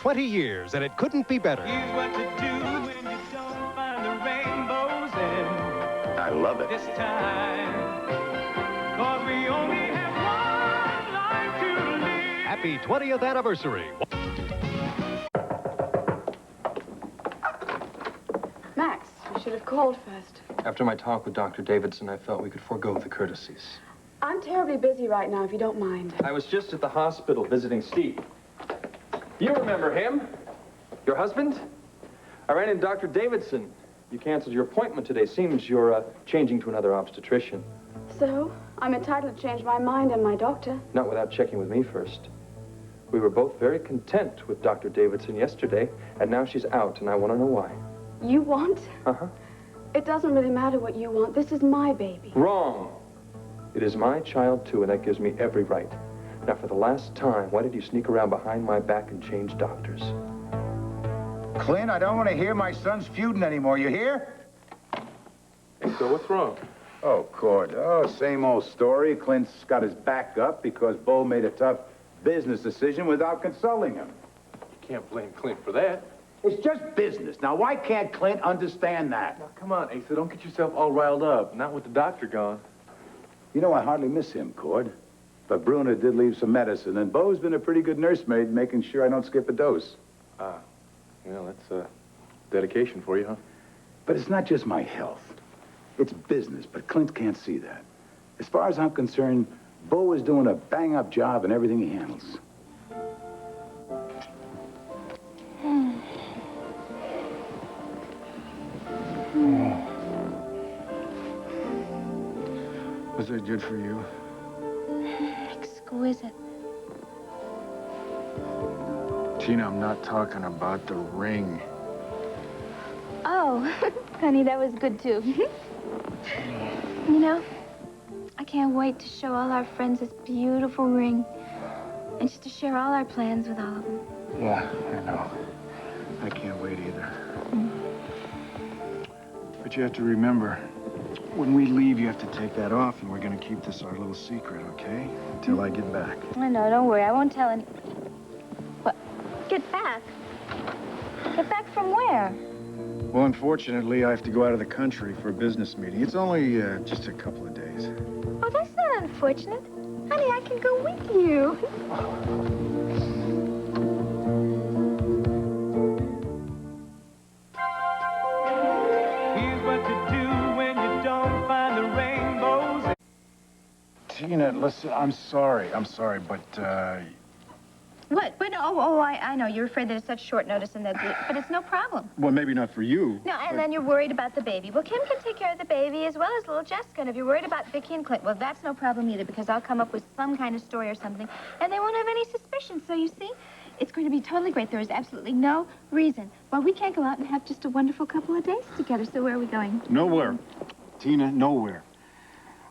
20 years, and it couldn't be better. Here's what to do when you don't find the rainbows in. I love it. This time, 'cause we only have one life to live. Happy 20th anniversary. Max, you should have called first. After my talk with Dr. Davidson, I felt we could forego the courtesies. I'm terribly busy right now, if you don't mind. I was just at the hospital visiting Steve. You remember him? Your husband? I ran into Dr. Davidson. You canceled your appointment today. Seems you're changing to another obstetrician. So, I'm entitled to change my mind and my doctor. Not without checking with me first. We were both very content with Dr. Davidson yesterday, and now she's out, and I want to know why. You want? Uh-huh. It doesn't really matter what you want. This is my baby. Wrong. It is my child, too, and that gives me every right. Now, for the last time, why did you sneak around behind my back and change doctors? Clint, I don't want to hear my son's feuding anymore. You hear? Hey, so what's wrong? Oh, Cord. Oh, same old story. Clint's got his back up because Bo made a tough business decision without consulting him. You can't blame Clint for that. It's just business. Now, why can't Clint understand that? Now, come on, Asa, don't get yourself all riled up. Not with the doctor gone. You know, I hardly miss him, Cord. But Bruna did leave some medicine, and Bo's been a pretty good nursemaid, making sure I don't skip a dose. Ah, well, that's dedication for you, huh? But it's not just my health. It's business, but Clint can't see that. As far as I'm concerned, Bo is doing a bang-up job in everything he handles. Was that good for you? Exquisite. Tina, I'm not talking about the ring. Oh, honey, that was good, too. You know, I can't wait to show all our friends this beautiful ring. And just to share all our plans with all of them. Yeah, I know. I can't wait either. But you have to remember, when we leave, you have to take that off, and we're going to keep this our little secret, okay? Until I get back. I know, don't worry. I won't tell any... What? Get back? Get back from where? Well, unfortunately, I have to go out of the country for a business meeting. It's only just a couple of days. Oh, that's not unfortunate. Honey, I can go with you. Here's what to do when you don't find the rainbows. Tina, listen, I'm sorry, but, What? But, I know. You're afraid that it's such short notice and that... But it's no problem. well, maybe not for you. No, and then you're worried about the baby. Well, Kim can take care of the baby as well as little Jessica. And if you're worried about Vicky and Clint, well, that's no problem either, because I'll come up with some kind of story or something, and they won't have any suspicion. So, you see, it's going to be totally great. There is absolutely no reason why we can't go out and have just a wonderful couple of days together. So where are we going? Nowhere. Tina, nowhere.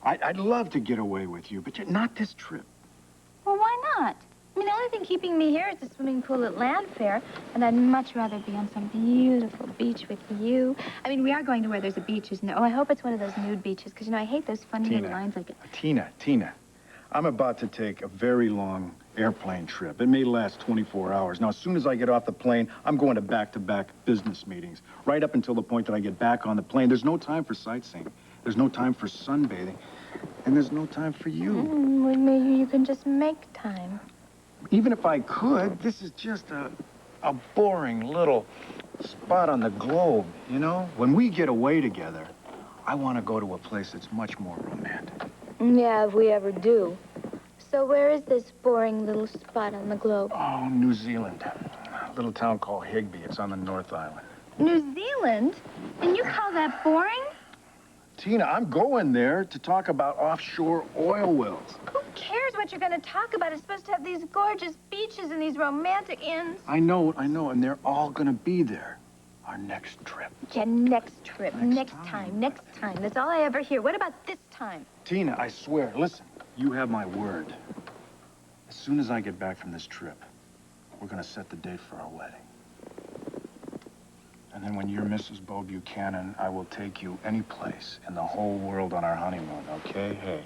I'd love to get away with you, but not this trip. Well, why not? I mean, the only thing keeping me here is the swimming pool at Landfair, and I'd much rather be on some beautiful beach with you. I mean, we are going to where there's a beach, isn't it? Oh, I hope it's one of those nude beaches, because, you know, I hate those funny little lines like it. Tina, I'm about to take a very long airplane trip. It may last 24 hours. Now, as soon as I get off the plane, I'm going to back-to-back business meetings, right up until the point that I get back on the plane. There's no time for sightseeing. There's no time for sunbathing. And there's no time for you. Well, maybe you can just make time. Even if I could, this is just a boring little spot on the globe, you know? When we get away together, I want to go to a place that's much more romantic. Yeah, if we ever do. So where is this boring little spot on the globe? Oh, New Zealand. A little town called Higby. It's on the North Island. New Zealand? And you call that boring? Tina, I'm going there to talk about offshore oil wells. Who cares what you're going to talk about? It's supposed to have these gorgeous beaches and these romantic inns. I know, and they're all going to be there. Our next trip. Yeah, next trip. Next Next time. That's all I ever hear. What about this time? Tina, I swear, listen, you have my word. As soon as I get back from this trip, we're going to set the date for our wedding. And then when you're Mrs. Bo Buchanan, I will take you any place in the whole world on our honeymoon, okay? Hey,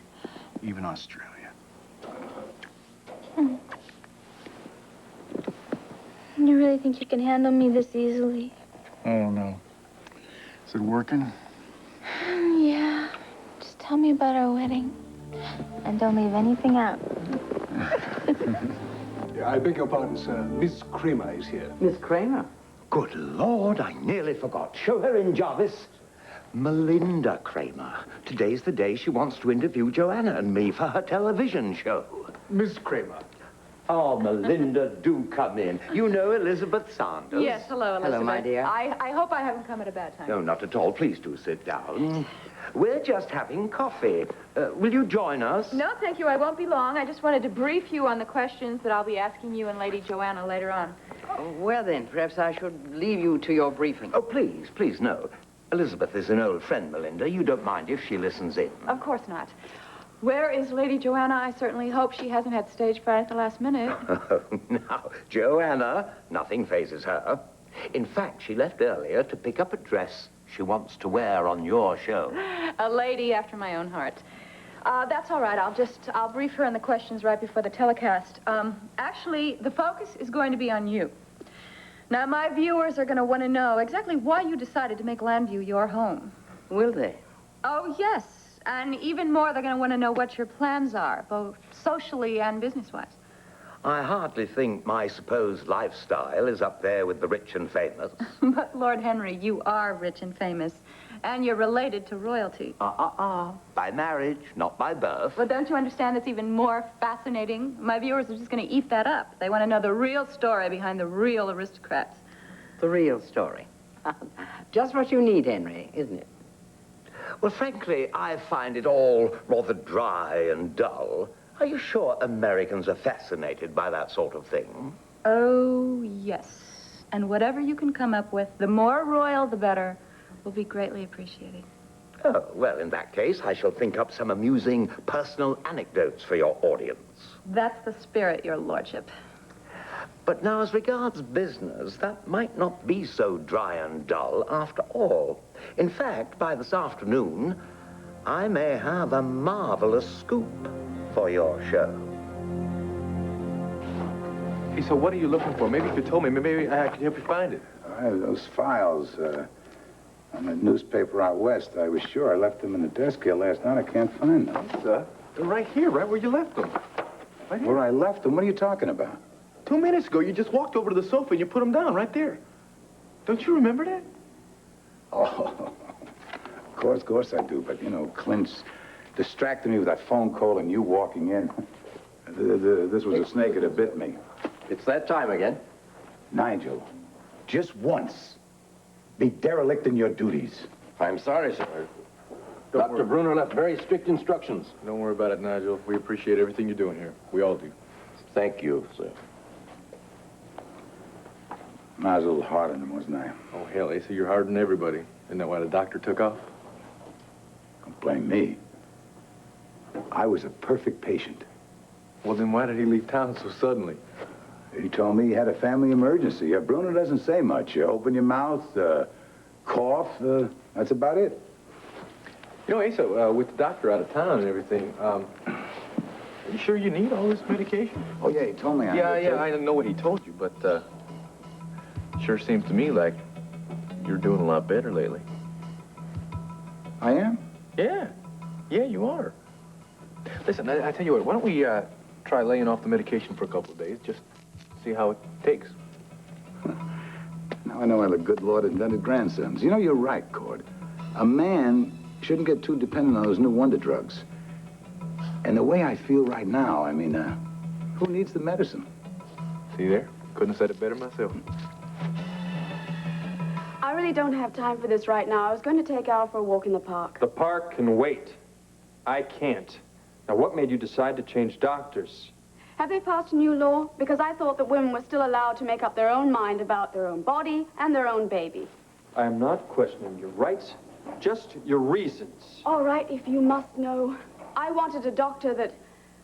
even Australia. You really think you can handle me this easily? Oh, no. Is it working? Yeah. Just tell me about our wedding. And don't leave anything out. I beg your pardon, sir. Miss Kramer is here. Miss Kramer? Good Lord, I nearly forgot. Show her in, Jarvis. Melinda Kramer. Today's the day she wants to interview Joanna and me for her television show. Miss Kramer. Oh, Melinda, do come in. You know Elizabeth Sanders? Yes, hello, Elizabeth. Hello, my dear. I hope I haven't come at a bad time. No, not at all. Please do sit down. We're just having coffee. Will you join us? No, thank you. I won't be long. I just wanted to brief you on the questions that I'll be asking you and Lady Joanna later on. Well, then, perhaps I should leave you to your briefing. Oh, please, please, no. Elizabeth is an old friend, Melinda. You don't mind if she listens in. Of course not. Where is Lady Joanna? I certainly hope she hasn't had stage fright at the last minute. Oh, no. Joanna, nothing phases her. In fact, she left earlier to pick up a dress she wants to wear on your show. A lady after my own heart. That's all right. I'll brief her on the questions right before the telecast. Actually, the focus is going to be on you. Now, my viewers are going to want to know exactly why you decided to make Landview your home. Will they? Oh, yes. And even more, they're going to want to know what your plans are, both socially and business-wise. I hardly think my supposed lifestyle is up there with the rich and famous. But, Lord Henry, you are rich and famous, and you're related to royalty. By marriage, not by birth. Well, don't you understand it's even more fascinating? My viewers are just going to eat that up. They want to know the real story behind the real aristocrats. The real story. Just what you need, Henry, isn't it? Well, frankly, I find it all rather dry and dull. Are you sure Americans are fascinated by that sort of thing? Oh, yes. And whatever you can come up with, the more royal, the better, will be greatly appreciated. Oh, well, in that case, I shall think up some amusing personal anecdotes for your audience. That's the spirit, your lordship. But now, as regards business, that might not be so dry and dull after all. In fact, by this afternoon, I may have a marvelous scoop for your show. Hey, so what are you looking for? Maybe you could tell me. Maybe I could help you find it. Those files on the newspaper out west, I was sure I left them in the desk here last night. I can't find them. They're right here, right where you left them. Right here. Where I left them? What are you talking about? 2 minutes ago, you just walked over to the sofa and you put them down right there. Don't you remember that? Oh, of course I do. But, you know, Clint's distracted me with that phone call and you walking in. This was a snake that bit me. It's that time again. Nigel, just once, be derelict in your duties. I'm sorry, sir. Dr. Bruner left very strict instructions. Don't worry about it, Nigel. We appreciate everything you're doing here. We all do. Thank you, sir. I was a little hard on him, wasn't I? Oh, hell, they say you're harder than everybody. Isn't that why the doctor took off? Don't blame me. I was a perfect patient. Well, then why did he leave town so suddenly? He told me he had a family emergency. Bruno doesn't say much. You open your mouth, cough, that's about it. You know, Asa, with the doctor out of town and everything, are you sure you need all this medication? Oh, yeah, he told me. Yeah, I don't know what he told you, but sure seems to me like you're doing a lot better lately. I am? Yeah, you are. Listen, I tell you what, why don't we try laying off the medication for a couple of days, just see how it takes. Now I know how the good Lord invented grandsons. You know, you're right, Cord. A man shouldn't get too dependent on those new wonder drugs. And the way I feel right now, I mean, who needs the medicine? See there? Couldn't have said it better myself. I really don't have time for this right now. I was going to take Al for a walk in the park. The park can wait. I can't. Now, what made you decide to change doctors? Have they passed a new law? Because I thought that women were still allowed to make up their own mind about their own body and their own baby. I am not questioning your rights, just your reasons. All right, if you must know. I wanted a doctor that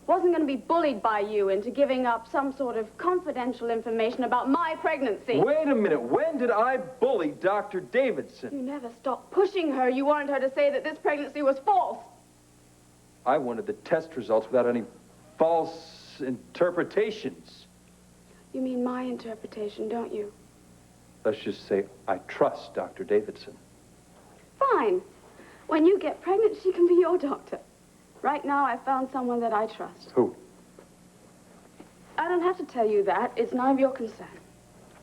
wasn't going to be bullied by you into giving up some sort of confidential information about my pregnancy. Wait a minute. When did I bully Dr. Davidson? You never stopped pushing her. You wanted her to say that this pregnancy was false. I wanted the test results without any false interpretations. You mean my interpretation, don't you? Let's just say I trust Dr. Davidson. Fine. When you get pregnant, she can be your doctor. Right now, I found someone that I trust. Who? I don't have to tell you that. It's none of your concern.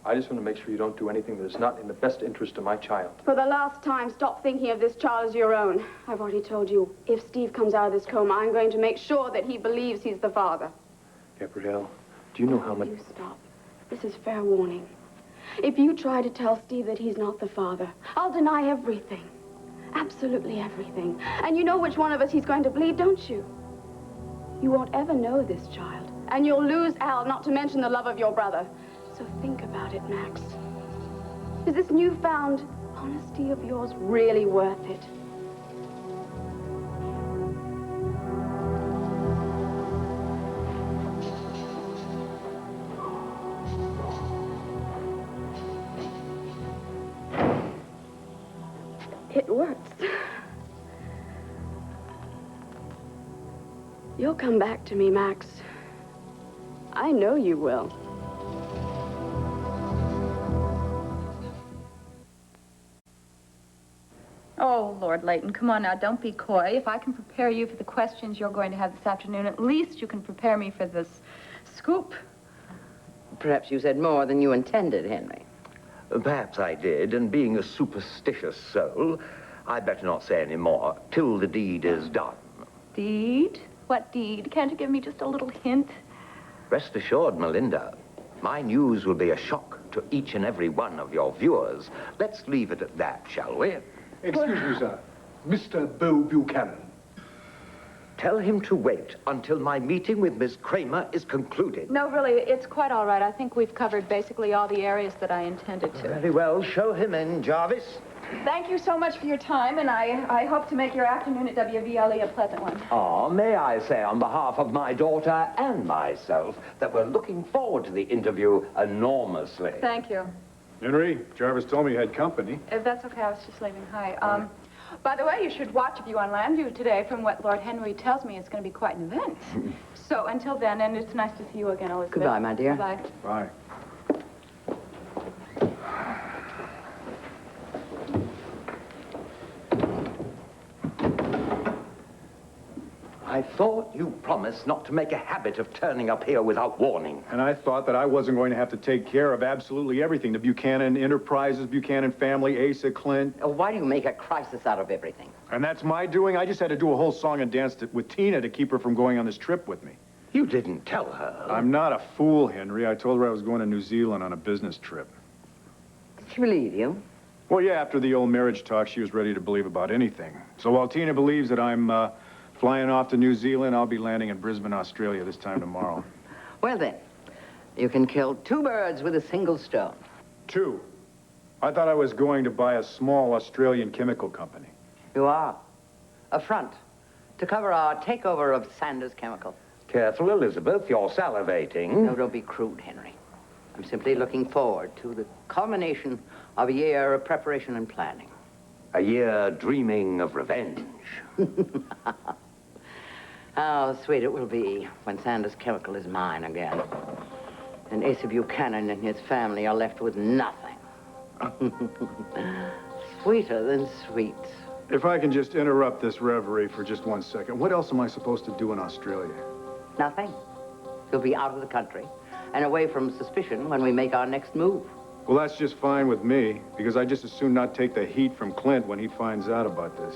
I just want to make sure you don't do anything that is not in the best interest of my child. For the last time, stop thinking of this child as your own. I've already told you, if Steve comes out of this coma, I'm going to make sure that he believes he's the father. Gabrielle, do you know how much... You stop. This is fair warning. If you try to tell Steve that he's not the father, I'll deny everything. Absolutely everything. And you know which one of us he's going to believe, don't you? You won't ever know this child. And you'll lose Al, not to mention the love of your brother. So think about it, Max. Is this newfound honesty of yours really worth it? It works. You'll come back to me, Max. I know you will. Oh, Lord Layton, come on now, don't be coy. If I can prepare you for the questions you're going to have this afternoon, at least you can prepare me for this scoop. Perhaps you said more than you intended, Henry. Perhaps I did, and being a superstitious soul, I'd better not say any more till the deed is done. Deed? What deed? Can't you give me just a little hint? Rest assured, Melinda, my news will be a shock to each and every one of your viewers. Let's leave it at that, shall we? Excuse me, sir. Mr. Beau Buchanan. Tell him to wait until my meeting with Miss Kramer is concluded. No, really, it's quite all right. I think we've covered basically all the areas that I intended to. Very well. Show him in, Jarvis. Thank you so much for your time, and I hope to make your afternoon at WVLE a pleasant one. Oh, may I say on behalf of my daughter and myself that we're looking forward to the interview enormously. Thank you. Henry, Jarvis told me you had company. If that's okay, I was just leaving. Hi. By the way, you should watch a view on Landview today. From what Lord Henry tells me, it's going to be quite an event. So until then, and it's nice to see you again, Elizabeth. Goodbye, my dear. Bye. Bye. I thought you promised not to make a habit of turning up here without warning. And I thought that I wasn't going to have to take care of absolutely everything. The Buchanan Enterprises, Buchanan family, Asa Clint. Why do you make a crisis out of everything? And that's my doing? I just had to do a whole song and dance with Tina to keep her from going on this trip with me. You didn't tell her. I'm not a fool, Henry. I told her I was going to New Zealand on a business trip. Did she believe you? Well, yeah, after the old marriage talk, she was ready to believe about anything. So while Tina believes that I'm flying off to New Zealand, I'll be landing in Brisbane, Australia this time tomorrow. Well, then, you can kill two birds with a single stone. Two. I thought I was going to buy a small Australian chemical company. You are. A front to cover our takeover of Sanders Chemical. Careful, Elizabeth. You're salivating. No, don't be crude, Henry. I'm simply looking forward to the culmination of a year of preparation and planning. A year dreaming of revenge. How sweet it will be when Sanders Chemical is mine again. And Asa Buchanan and his family are left with nothing. Sweeter than sweet. If I can just interrupt this reverie for just 1 second, what else am I supposed to do in Australia? Nothing. You'll be out of the country and away from suspicion when we make our next move. Well, that's just fine with me, because I just as soon not take the heat from Clint when he finds out about this.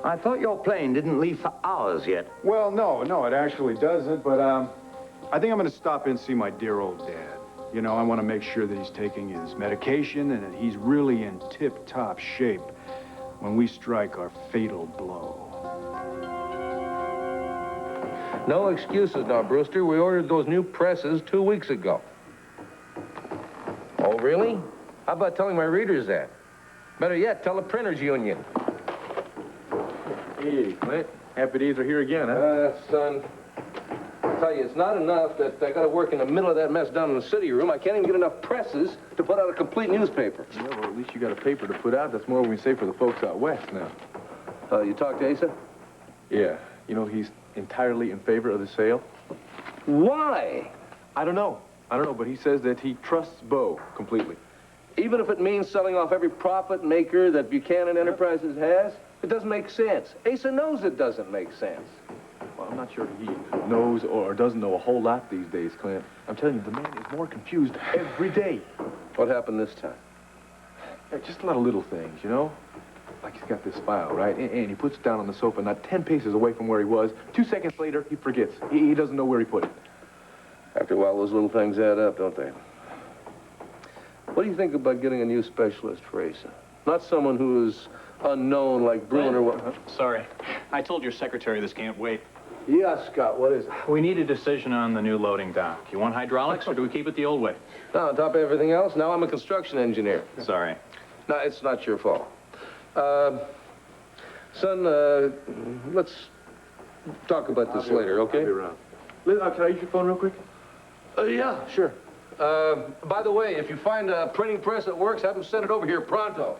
I thought your plane didn't leave for hours yet. Well, no, it actually doesn't, but I think I'm going to stop in and see my dear old dad. You know, I want to make sure that he's taking his medication and that he's really in tip-top shape when we strike our fatal blow. No excuses now, Brewster. We ordered those new presses 2 weeks ago. Oh, really? How about telling my readers that? Better yet, tell the Printers Union. Hey, Clint. Happy days are here again, huh? Son, I tell you, it's not enough that I got to work in the middle of that mess down in the city room. I can't even get enough presses to put out a complete newspaper. Yeah, well, at least you got a paper to put out. That's more we can say for the folks out west now. You talked to Asa? Yeah. You know, he's entirely in favor of the sale. Why? I don't know. I don't know, but he says that he trusts Bo completely. Even if it means selling off every profit maker that Buchanan Enterprises has, it doesn't make sense. Asa knows it doesn't make sense. Well, I'm not sure he knows or doesn't know a whole lot these days, Clint. I'm telling you, the man is more confused every day. What happened this time? Just a lot of little things, you know? Like he's got this file, right? And he puts it down on the sofa, not 10 paces away from where he was. 2 seconds later, he forgets. He doesn't know where he put it. After a while, those little things add up, don't they? What do you think about getting a new specialist for Asa? Not someone who is unknown like Bruin or what? Sorry. I told your secretary this can't wait. Yeah, Scott, what is it? We need a decision on the new loading dock. You want hydraulics, or do we keep it the old way? Now, on top of everything else, now I'm a construction engineer. Sorry. No, it's not your fault. Son, let's talk about this later, okay? I'll be around. Liz, can I use your phone real quick? Yeah, sure. By the way, if you find a printing press that works, have them send it over here pronto.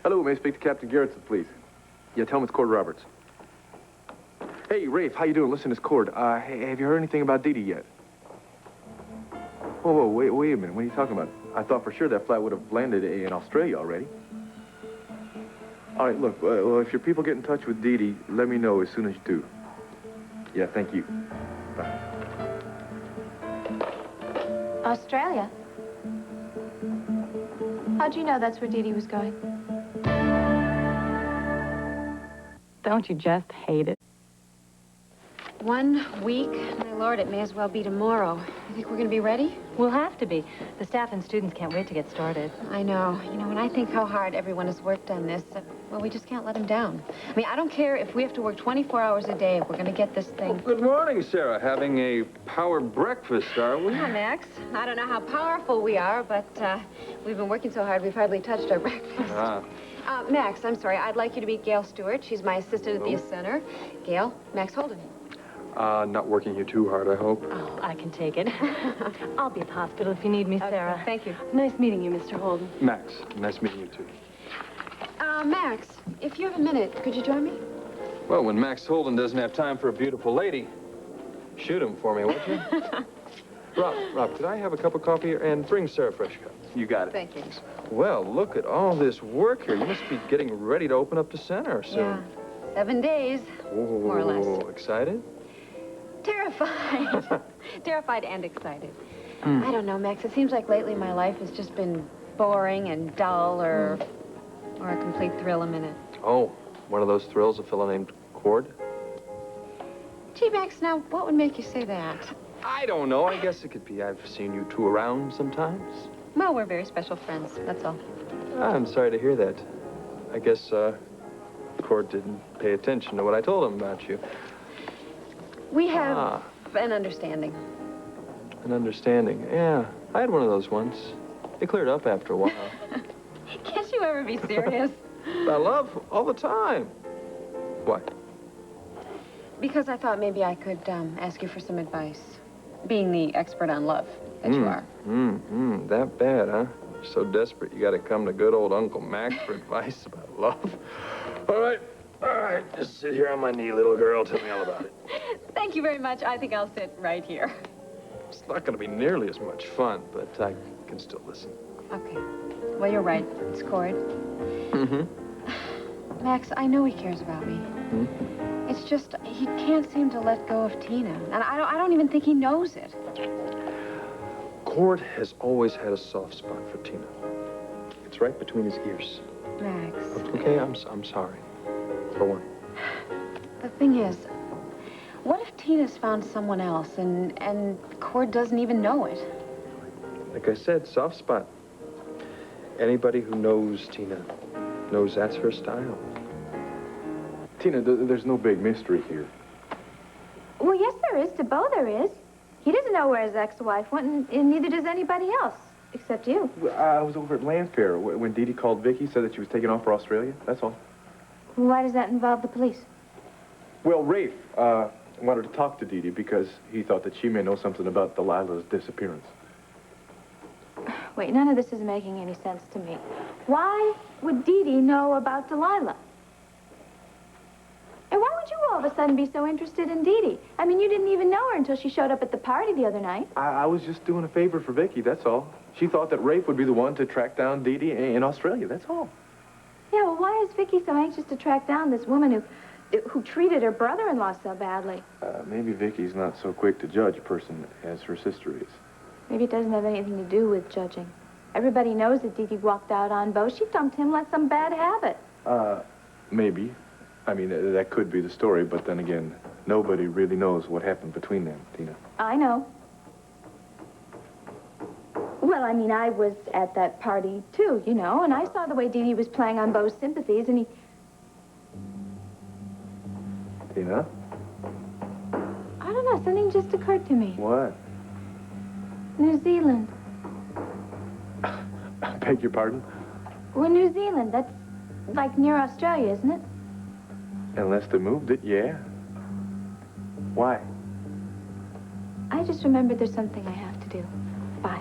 Hello, may I speak to Captain Garrettson, please? Yeah, tell him it's Cord Roberts. Hey, Rafe, how you doing? Listen, it's Cord. Hey, have you heard anything about Dee Dee yet? Whoa, wait a minute. What are you talking about? I thought for sure that flight would have landed in Australia already. All right, look, well, if your people get in touch with Dee Dee, let me know as soon as you do. Yeah, thank you. Bye. Australia? How'd you know that's where Dee Dee was going? Don't you just hate it? 1 week? My lord, it may as well be tomorrow. You think we're going to be ready? We'll have to be. The staff and students can't wait to get started. I know. You know, when I think how hard everyone has worked on this, well, we just can't let them down. I mean, I don't care if we have to work 24 hours a day if we're going to get this thing. Well, good morning, Sarah. Having a power breakfast, are we? Hi, Max. I don't know how powerful we are, but we've been working so hard we've hardly touched our breakfast. Max, I'm sorry. I'd like you to meet Gail Stewart. She's my assistant at the center. Gail, Max Holden. Not working you too hard, I hope. Oh, I can take it. I'll be at the hospital if you need me, Sarah. Okay, thank you. Nice meeting you, Mr. Holden. Max, nice meeting you, too. Max, if you have a minute, could you join me? Well, when Max Holden doesn't have time for a beautiful lady, shoot him for me, won't you? Rob, could I have a cup of coffee and bring Sarah a fresh cup? You got it. Thank you. Well, look at all this work here. You must be getting ready to open up the center soon. Yeah. 7 days, more or less. Excited? Terrified. Terrified and excited. I don't know, Max. It seems like lately my life has just been boring and dull or a complete thrill a minute. Oh, one of those thrills, a fellow named Cord? Gee, Max, now, what would make you say that? I don't know. I guess it could be I've seen you two around sometimes. Well, we're very special friends, that's all. I'm sorry to hear that. I guess, Cord didn't pay attention to what I told him about you. We have an understanding. An understanding. Yeah, I had one of those once. It cleared up after a while. Can't you ever be serious? I love all the time. Why? Because I thought maybe I could ask you for some advice. Being the expert on love that you are. That bad, huh? You're so desperate, you gotta come to good old Uncle Max for advice about love. All right, just sit here on my knee, little girl. Tell me all about it. Thank you very much. I think I'll sit right here. It's not gonna be nearly as much fun, but I can still listen. Okay. Well, you're right. It's Cord. Mm-hmm. Max, I know he cares about me. It's just, he can't seem to let go of Tina. And I don't even think he knows it. Cord has always had a soft spot for Tina. It's right between his ears. Max. Okay, I'm sorry. For one. The thing is, what if Tina's found someone else and Cord doesn't even know it? Like I said, soft spot. Anybody who knows Tina knows that's her style. Tina, there's no big mystery here. Well, yes, there is. To Bo, there is. He doesn't know where his ex-wife went, and neither does anybody else, except you. I was over at Land Fair when Dee Dee called Vicky, said that she was taking off for Australia. That's all. Why does that involve the police? Well, Rafe wanted to talk to Dee Dee because he thought that she may know something about Delilah's disappearance. Wait, none of this is making any sense to me. Why would Dee Dee know about Delilah? you all of a sudden be so interested in Dee Dee? I mean, you didn't even know her until she showed up at the party the other night. I was just doing a favor for Vicky, that's all. She thought that Rafe would be the one to track down Dee Dee in Australia, that's all. Yeah, well, why is Vicky so anxious to track down this woman who treated her brother-in-law so badly? Maybe Vicky's not so quick to judge a person as her sister is. Maybe it doesn't have anything to do with judging. Everybody knows that Dee Dee walked out on Bo. She dumped him like some bad habit. Maybe. I mean, that could be the story, but then again, nobody really knows what happened between them, Tina. I know. Well, I mean, I was at that party, too, you know, and I saw the way Dee Dee was playing on Bo's sympathies, and he... Tina? I don't know, something just occurred to me. What? New Zealand. I beg your pardon? Well, New Zealand, that's like near Australia, isn't it? Unless they moved it, yeah. Why? I just remembered there's something I have to do. Bye.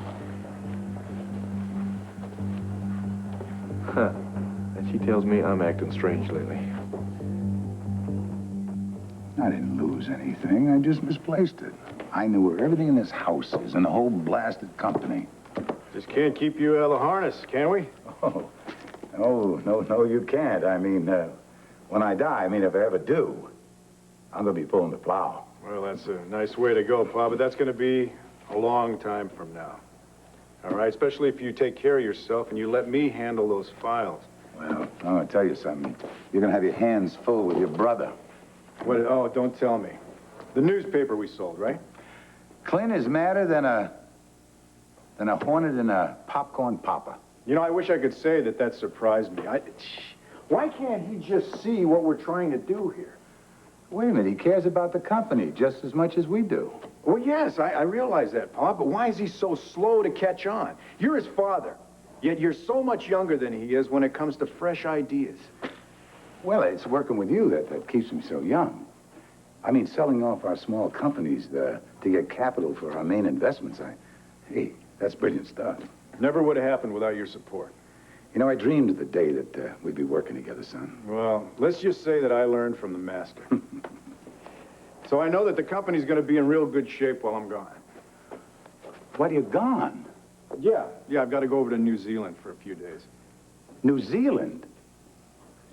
Huh. And she tells me I'm acting strange lately. I didn't lose anything. I just misplaced it. I knew where everything in this house is and the whole blasted company. Just can't keep you out of the harness, can we? Oh, no, you can't. I mean, when I die, if I ever do, I'm going to be pulling the plow. Well, that's a nice way to go, Pa, but that's going to be a long time from now. All right? Especially if you take care of yourself and you let me handle those files. Well, I'm going to tell you something. You're going to have your hands full with your brother. What? Oh, don't tell me. The newspaper we sold, right? Clint is madder than a hornet in a popcorn popper. You know, I wish I could say that surprised me. Why can't he just see what we're trying to do here? Wait a minute, he cares about the company just as much as we do. Well, yes, I realize that, Pa, but why is he so slow to catch on? You're his father, yet you're so much younger than he is when it comes to fresh ideas. Well, it's working with you that keeps him so young. Selling off our small companies to get capital for our main investments, hey, that's brilliant stuff. Never would have happened without your support. You know, I dreamed of the day that we'd be working together, son. Well, let's just say that I learned from the master. So I know that the company's going to be in real good shape while I'm gone. While you're gone? Yeah, I've got to go over to New Zealand for a few days. New Zealand?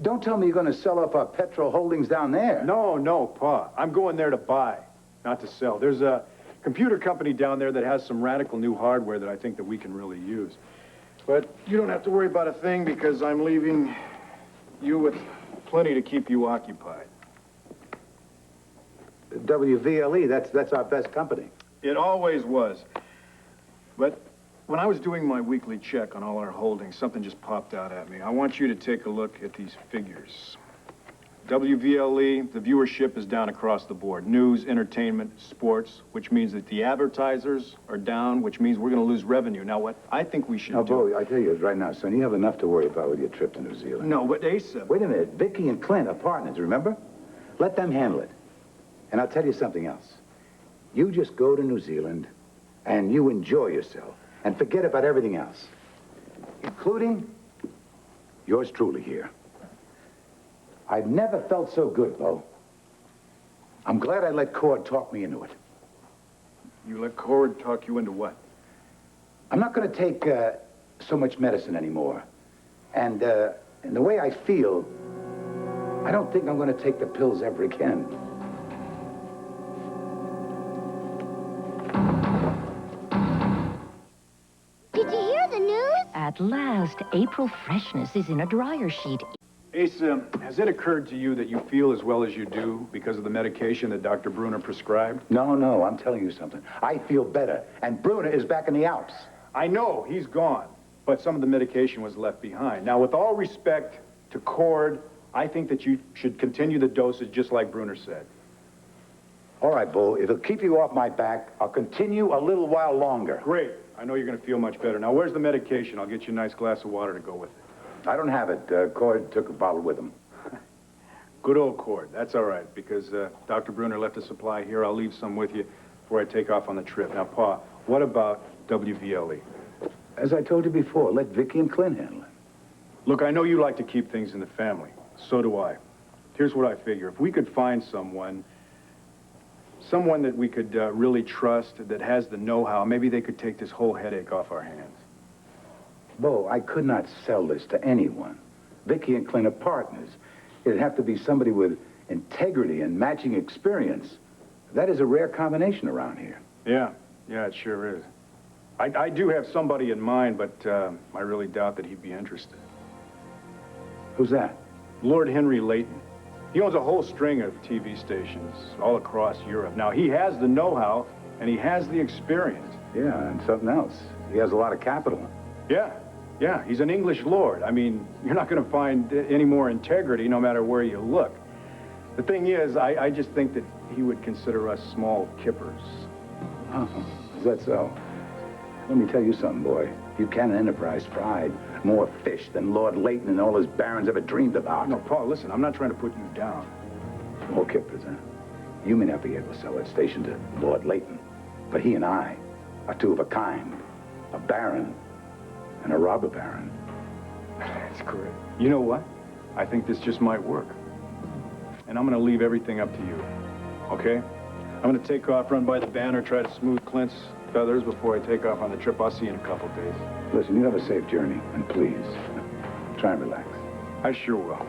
Don't tell me you're going to sell off our petrol holdings down there. No, Pa. I'm going there to buy, not to sell. There's a computer company down there that has some radical new hardware that I think that we can really use. But you don't have to worry about a thing because I'm leaving you with plenty to keep you occupied. WVLE, that's our best company. It always was. But when I was doing my weekly check on all our holdings, something just popped out at me. I want you to take a look at these figures. WVLE, the viewership is down across the board. News, entertainment, sports, which means that the advertisers are down, which means we're going to lose revenue. Now, what I think we should do... Bo, I tell you right now, son, you have enough to worry about with your trip to New Zealand. No, but Asa... Wait a minute. Vicky and Clint are partners, remember? Let them handle it. And I'll tell you something else. You just go to New Zealand and you enjoy yourself and forget about everything else, including yours truly here. I've never felt so good, Bo. I'm glad I let Cord talk me into it. You let Cord talk you into what? I'm not going to take so much medicine anymore. And the way I feel, I don't think I'm going to take the pills ever again. Did you hear the news? At last, April freshness is in a dryer sheet. Asa, has it occurred to you that you feel as well as you do because of the medication that Dr. Bruner prescribed? No, I'm telling you something. I feel better, and Bruner is back in the Alps. I know, he's gone, but some of the medication was left behind. Now, with all respect to Cord, I think that you should continue the dosage just like Bruner said. All right, Bo, if it'll keep you off my back, I'll continue a little while longer. Great. I know you're going to feel much better. Now, where's the medication? I'll get you a nice glass of water to go with it. I don't have it. Cord took a bottle with him. Good old Cord. That's all right, because Dr. Bruner left a supply here. I'll leave some with you before I take off on the trip. Now, Pa, what about WVLE? As I told you before, let Vicky and Clint handle it. Look, I know you like to keep things in the family. So do I. Here's what I figure. If we could find someone that we could really trust, that has the know-how, maybe they could take this whole headache off our hands. Bo, I could not sell this to anyone. Vicky and Clint are partners. It'd have to be somebody with integrity and matching experience. That is a rare combination around here. Yeah, it sure is. I do have somebody in mind, but I really doubt that he'd be interested. Who's that? Lord Henry Layton. He owns a whole string of TV stations all across Europe. Now, he has the know-how, and he has the experience. Yeah, and something else. He has a lot of capital. Yeah, he's an English lord. I mean, you're not going to find any more integrity no matter where you look. The thing is, I just think that he would consider us small kippers. Oh, is that so? Let me tell you something, boy. Buchanan Enterprise fried more fish than Lord Layton and all his barons ever dreamed about. No, Paul, listen, I'm not trying to put you down. Small kippers, huh? You may not be able to sell that station to Lord Layton, but he and I are two of a kind. A baron and a robber baron. That's great. You know what? I think this just might work. And I'm going to leave everything up to you, okay? I'm going to take off, run by the banner, try to smooth Clint's feathers before I take off on the trip. I'll see you in a couple days. Listen, you have a safe journey, and please, try and relax. I sure will.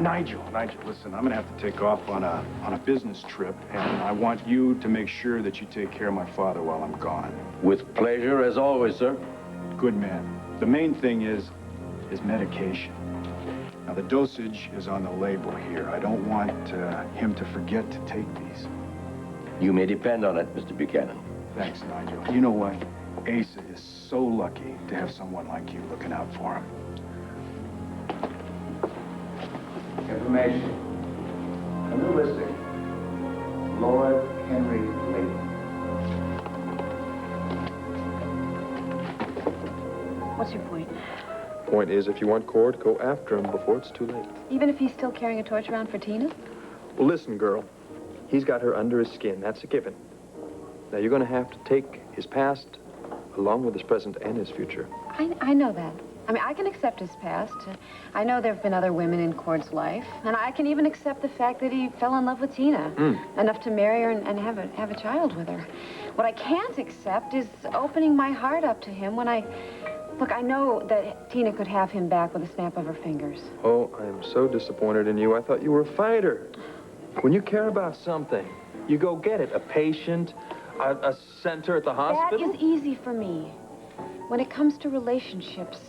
Nigel, listen, I'm going to have to take off on a business trip, and I want you to make sure that you take care of my father while I'm gone. With pleasure, as always, sir. Good man. The main thing is medication. Now, the dosage is on the label here. I don't want him to forget to take these. You may depend on it, Mr. Buchanan. Thanks, Nigel. You know what? Asa is so lucky to have someone like you looking out for him. Information. A new listing. Lord Henry Layton. What's your point? Point is, if you want Cord, go after him before it's too late. Even if he's still carrying a torch around for Tina? Well, listen, girl. He's got her under his skin. That's a given. Now, you're going to have to take his past along with his present and his future. I know that. I mean, I can accept his past. I know there have been other women in Cord's life. And I can even accept the fact that he fell in love with Tina. Enough to marry her and have a child with her. What I can't accept is opening my heart up to him when Look, I know that Tina could have him back with a snap of her fingers. Oh, I'm so disappointed in you. I thought you were a fighter. When you care about something, you go get it. A patient, a center at the hospital. That is easy for me. When it comes to relationships...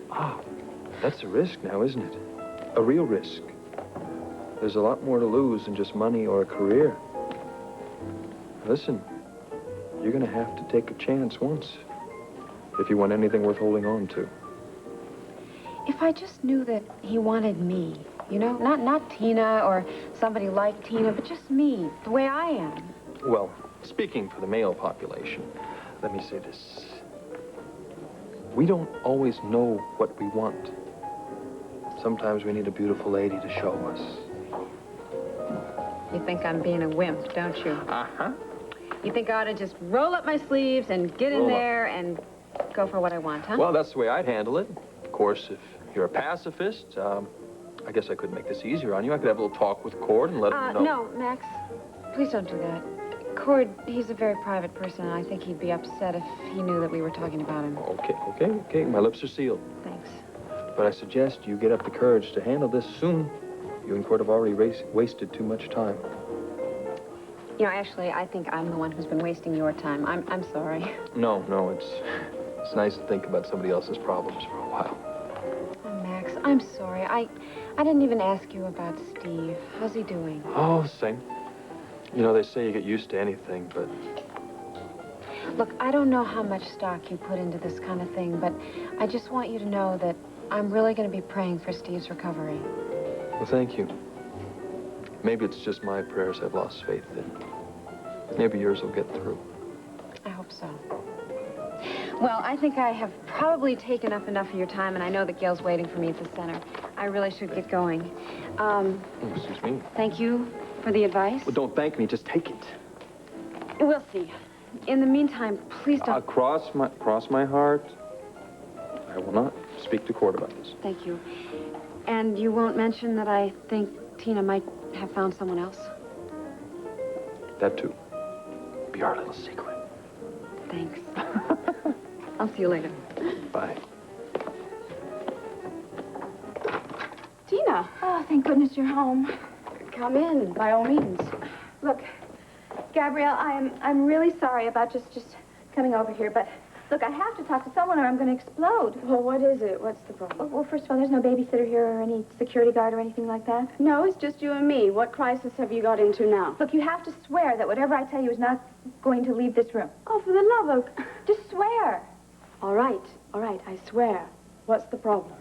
Oh, that's a risk now, isn't it? A real risk. There's a lot more to lose than just money or a career. Listen, you're going to have to take a chance once if you want anything worth holding on to. If I just knew that he wanted me, you know? Not Tina or somebody like Tina, but just me, the way I am. Well, speaking for the male population, let me say this. We don't always know what we want. Sometimes we need a beautiful lady to show us. You think I'm being a wimp, don't you? Uh-huh. You think I ought to just roll up my sleeves and get in there and go for what I want, huh? Well, that's the way I'd handle it. Of course, if you're a pacifist, I guess I could make this easier on you. I could have a little talk with Cord and let him know. No, Max. Please don't do that. Cord, he's a very private person, and I think he'd be upset if he knew that we were talking about him. Okay. My lips are sealed. Thanks. But I suggest you get up the courage to handle this soon. You and Cord have already wasted too much time. You know, actually, I think I'm the one who's been wasting your time. I'm sorry. No, it's nice to think about somebody else's problems for a while. Oh, Max, I'm sorry. I didn't even ask you about Steve. How's he doing? Oh, same. You know, they say you get used to anything, but... Look, I don't know how much stock you put into this kind of thing, but I just want you to know that I'm really going to be praying for Steve's recovery. Well, thank you. Maybe it's just my prayers I've lost faith in. Maybe yours will get through. I hope so. Well, I think I have probably taken up enough of your time, and I know that Gail's waiting for me at the center. I really should get going. Excuse me? Thank you for the advice. Well, don't thank me. Just take it. We'll see. In the meantime, please don't... Cross my heart. I will not speak to court about this. Thank you. And you won't mention that I think Tina might have found someone else? That too. Be our little secret. Thanks. I'll see you later. Bye. Tina. Oh, thank goodness you're home. Come in, by all means. Look, Gabrielle, I'm really sorry about just coming over here, but look, I have to talk to someone or I'm going to explode. Well, what is it? What's the problem? Well, first of all, there's no babysitter here or any security guard or anything like that. No, it's just you and me. What crisis have you got into now? Look, you have to swear that whatever I tell you is not going to leave this room. Oh, for the love of... Just swear. All right, I swear. What's the problem?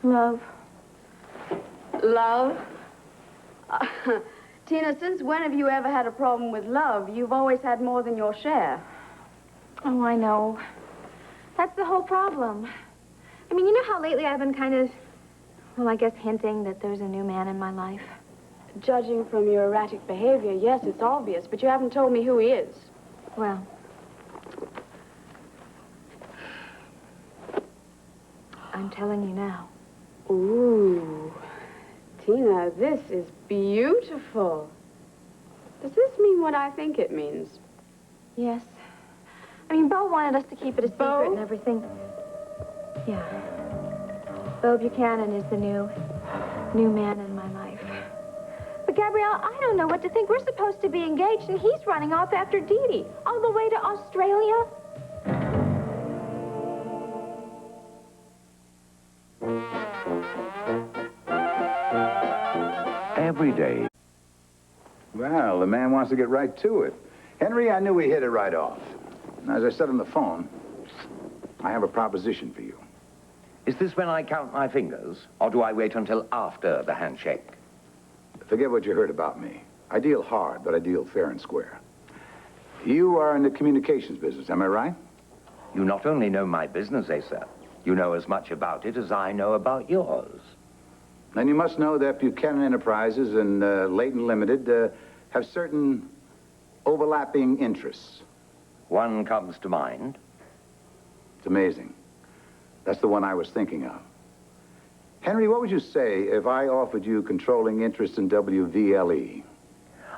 Love. Love? Tina, since when have you ever had a problem with love? You've always had more than your share. Oh, I know. That's the whole problem. I mean, you know how lately I've been kind of, well, I guess hinting that there's a new man in my life? Judging from your erratic behavior, yes, it's obvious, but you haven't told me who he is. Well, I'm telling you now. Ooh. Tina, this is beautiful. Does this mean what I think it means? Yes. I mean, Bo wanted us to keep it a Bo? secret and everything. Yeah. Bo Buchanan is the new man in my life. But, Gabrielle, I don't know what to think. We're supposed to be engaged, and he's running off after Dee Dee, all the way to Australia. Every day. Well, the man wants to get right to it. Henry, I knew we hit it right off. As I said on the phone, I have a proposition for you. Is this when I count my fingers, or do I wait until after the handshake? Forget what you heard about me. I deal hard, but I deal fair and square. You are in the communications business, am I right? You not only know my business, Asa, you know as much about it as I know about yours. Then you must know that Buchanan Enterprises and Leighton Limited have certain overlapping interests. One comes to mind. It's amazing. That's the one I was thinking of. Henry, what would you say if I offered you controlling interest in WVLE?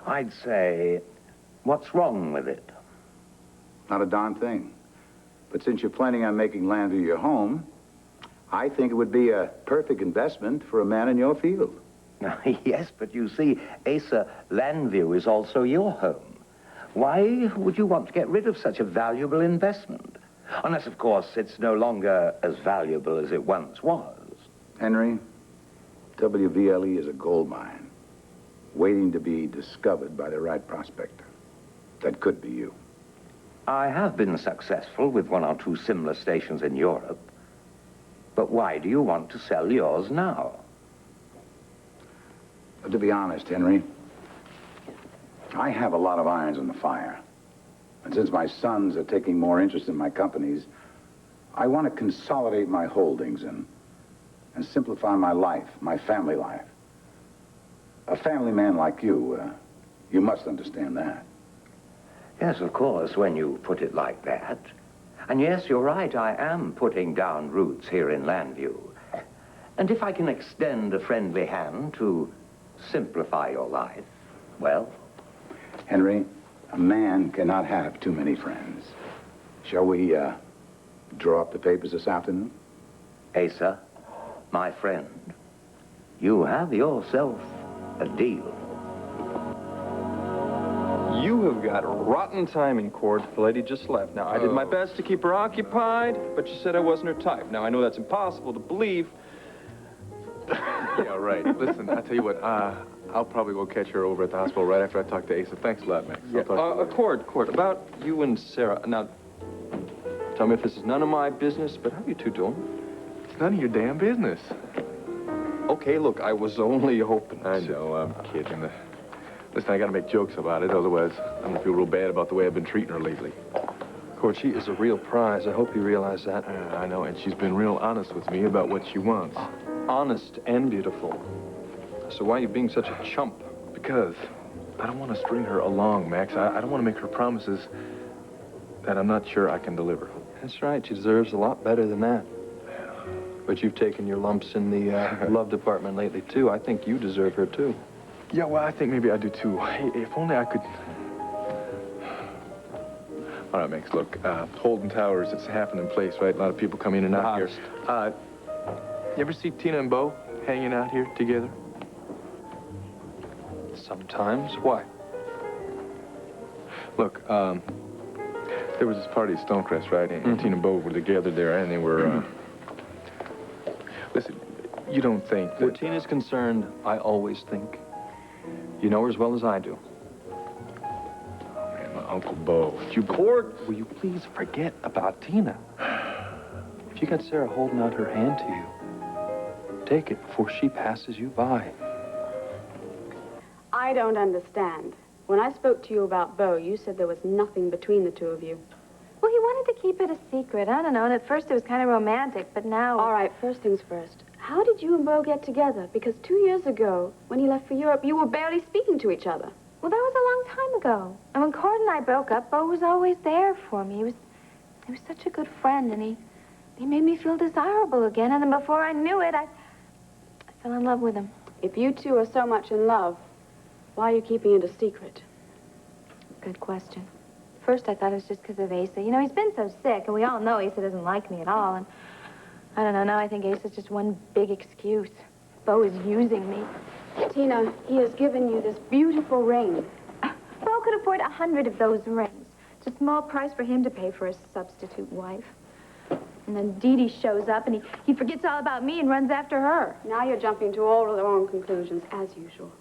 I'd say, what's wrong with it? Not a darn thing. But since you're planning on making Landview your home, I think it would be a perfect investment for a man in your field. Yes, but you see, Asa, Landview is also your home. Why would you want to get rid of such a valuable investment? Unless, of course, it's no longer as valuable as it once was. Henry, WVLE is a gold mine, waiting to be discovered by the right prospector. That could be you. I have been successful with one or two similar stations in Europe. But why do you want to sell yours now? But to be honest, Henry, I have a lot of irons in the fire. And since my sons are taking more interest in my companies, I want to consolidate my holdings and simplify my life, my family life. A family man like you, you must understand that. Yes, of course, when you put it like that. And yes, you're right, I am putting down roots here in Landview. And if I can extend a friendly hand to simplify your life, well... Henry, a man cannot have too many friends. Shall we, draw up the papers this afternoon? Asa, my friend, you have yourself a deal. You have got rotten timing, Cord. The lady just left. Now, I did my best to keep her occupied, but she said I wasn't her type. Now, I know that's impossible to believe. Yeah, right. Listen, I'll tell you what, I'll probably go catch her over at the hospital right after I talk to Asa. Thanks a lot, Max. Yeah, I'll talk to you later. Cord, about you and Sarah. Now, tell me if this is none of my business, but how are you two doing? It's none of your damn business. Okay, look, I was only hoping I know, I'm kidding. Listen, I gotta make jokes about it, otherwise I'm gonna feel real bad about the way I've been treating her lately. Cord, she is a real prize. I hope you realize that. I know, and she's been real honest with me about what she wants. Honest and beautiful. So why are you being such a chump? Because I don't want to string her along, Max. I don't want to make her promises that I'm not sure I can deliver. That's right. She deserves a lot better than that. But you've taken your lumps in the love department lately, too. I think you deserve her, too. Yeah, well, I think maybe I do, too. Hey, if only I could... All right, Max, look, Holden Towers, it's a happening place, right? A lot of people come in and out here. You ever see Tina and Bo hanging out here together? Sometimes. Why? Look, there was this party at Stonecrest, right? And Tina and Bo were together there, and they were, Listen, you don't think that... Where Tina's concerned, I always think. You know her as well as I do. Oh, man, my Uncle Bo. Cord, will you please forget about Tina? If you got Sarah holding out her hand to you, take it before she passes you by. I don't understand. When I spoke to you about Bo, you said there was nothing between the two of you. Well, he wanted to keep it a secret. I don't know, and at first it was kind of romantic, but now... All right, first things first. How did you and Bo get together? Because 2 years ago, when he left for Europe, you were barely speaking to each other. Well, that was a long time ago. And when Cord and I broke up, Bo was always there for me. He was such a good friend, and he made me feel desirable again. And then before I knew it, I fell in love with him. If you two are so much in love, why are you keeping it a secret? Good question. First, I thought it was just because of Asa. You know, he's been so sick, and we all know Asa doesn't like me at all. And I don't know, now I think Asa's just one big excuse. Bo is using me. Tina, he has given you this beautiful ring. Bo could afford 100 of those rings. It's a small price for him to pay for a substitute wife. And then Dee Dee shows up, and he forgets all about me and runs after her. Now you're jumping to all of the wrong conclusions, as usual.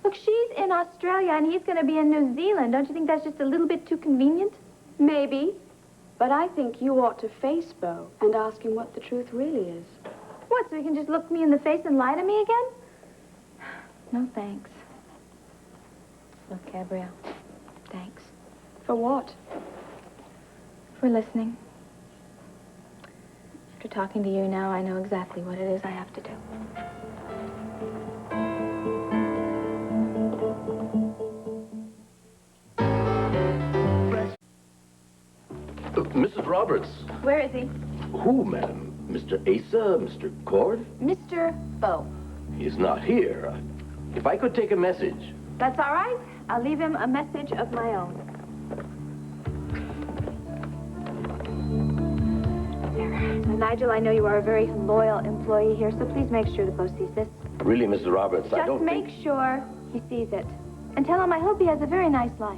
Look, she's in Australia, and he's going to be in New Zealand. Don't you think that's just a little bit too convenient? Maybe. But I think you ought to face Bo and ask him what the truth really is. What, so he can just look me in the face and lie to me again? No, thanks. Look, Gabrielle, thanks. For what? For listening. After talking to you now, I know exactly what it is I have to do. Mrs. Roberts. Where is he? Who, madam? Mr. Asa? Mr. Cord? Mr. Bo. He's not here. If I could take a message. That's all right. I'll leave him a message of my own. There. Now, Nigel, I know you are a very loyal employee here, so please make sure that Bo sees this. Really, Mrs. Roberts, I don't Just make sure he sees it. And tell him I hope he has a very nice life.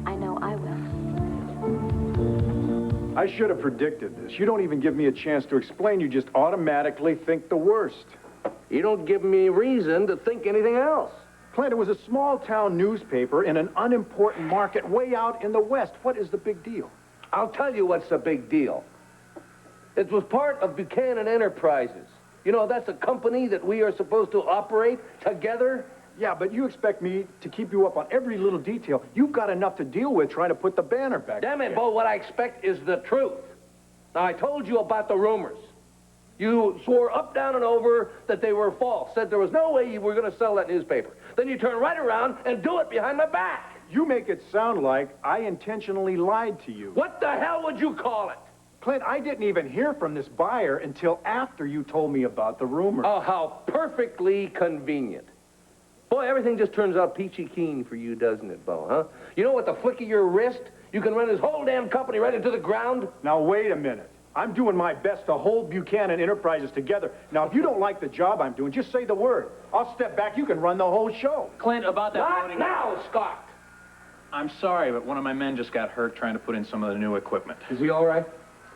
I know I will. I should have predicted this. You don't even give me a chance to explain. You just automatically think the worst. You don't give me reason to think anything else. Clint, it was a small-town newspaper in an unimportant market way out in the West. What is the big deal? I'll tell you what's the big deal. It was part of Buchanan Enterprises. You know, that's a company that we are supposed to operate together. Yeah, but you expect me to keep you up on every little detail. You've got enough to deal with trying to put the banner back. Damn it, Bo, what I expect is the truth. Now, I told you about the rumors. You swore up, down, and over that they were false, said there was no way you were going to sell that newspaper. Then you turn right around and do it behind my back. You make it sound like I intentionally lied to you. What the hell would you call it? Clint, I didn't even hear from this buyer until after you told me about the rumor. Oh, how perfectly convenient. Boy, everything just turns out peachy keen for you, doesn't it, Bo, huh? You know, with the flick of your wrist, you can run this whole damn company right into the ground. Now, wait a minute. I'm doing my best to hold Buchanan Enterprises together. Now, if you don't like the job I'm doing, just say the word. I'll step back. You can run the whole show. Clint, about that Not loading... now, Scott. I'm sorry, but one of my men just got hurt trying to put in some of the new equipment. Is he all right?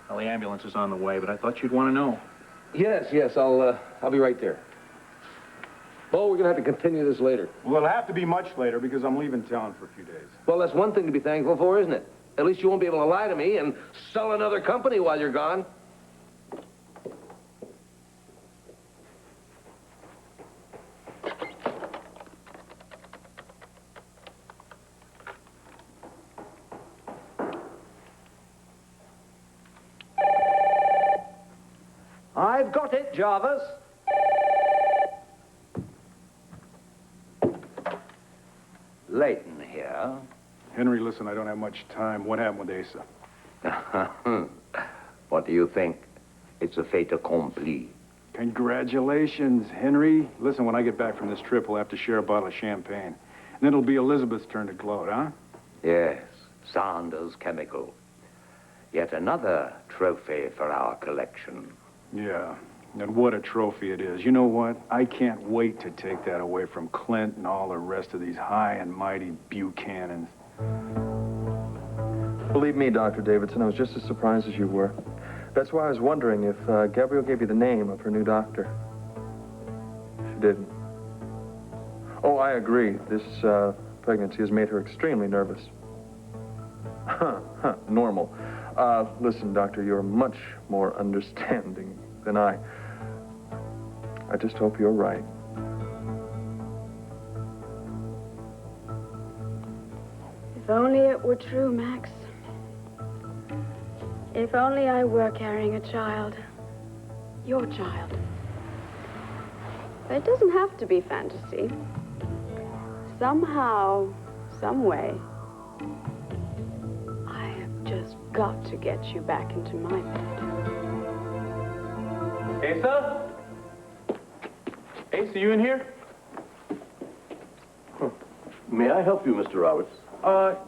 Well, the ambulance is on the way, but I thought you'd want to know. Yes, I'll be right there. Bo, we're going to have to continue this later. Well, it'll have to be much later because I'm leaving town for a few days. Well, that's one thing to be thankful for, isn't it? At least you won't be able to lie to me and sell another company while you're gone. I've got it, Jarvis. Leighton here. Henry, listen, I don't have much time. What happened with Asa? What do you think? It's a fait accompli. Congratulations, Henry. Listen, when I get back from this trip, we'll have to share a bottle of champagne. And then it'll be Elizabeth's turn to gloat, huh? Yes, Sanders Chemical. Yet another trophy for our collection. Yeah, and what a trophy it is. You know what? I can't wait to take that away from Clint and all the rest of these high and mighty Buchanans. Believe me, Dr. Davidson, I was just as surprised as you were. That's why I was wondering if Gabrielle gave you the name of her new doctor. She didn't. Oh, I agree. This pregnancy has made her extremely nervous. Normal. Listen, Doctor, you're much more understanding than I. I just hope you're right. If only it were true, Max. If only I were carrying a child. Your child. But it doesn't have to be fantasy. Somehow, some way, I have just got to get you back into my bed. Asa? Asa, you in here? May I help you, Mr. Roberts?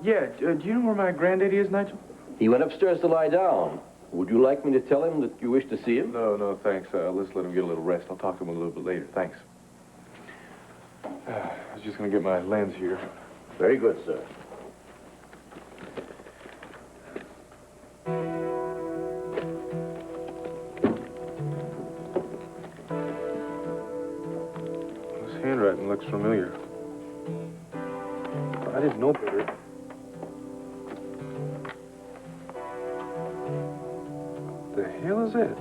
Yeah. Do you know where my granddaddy is, Nigel? He went upstairs to lie down. Would you like me to tell him that you wish to see him? No, thanks. Let's let him get a little rest. I'll talk to him a little bit later. Thanks. I was just going to get my lens here. Very good, sir. This handwriting looks familiar. I didn't know better. The hell is it?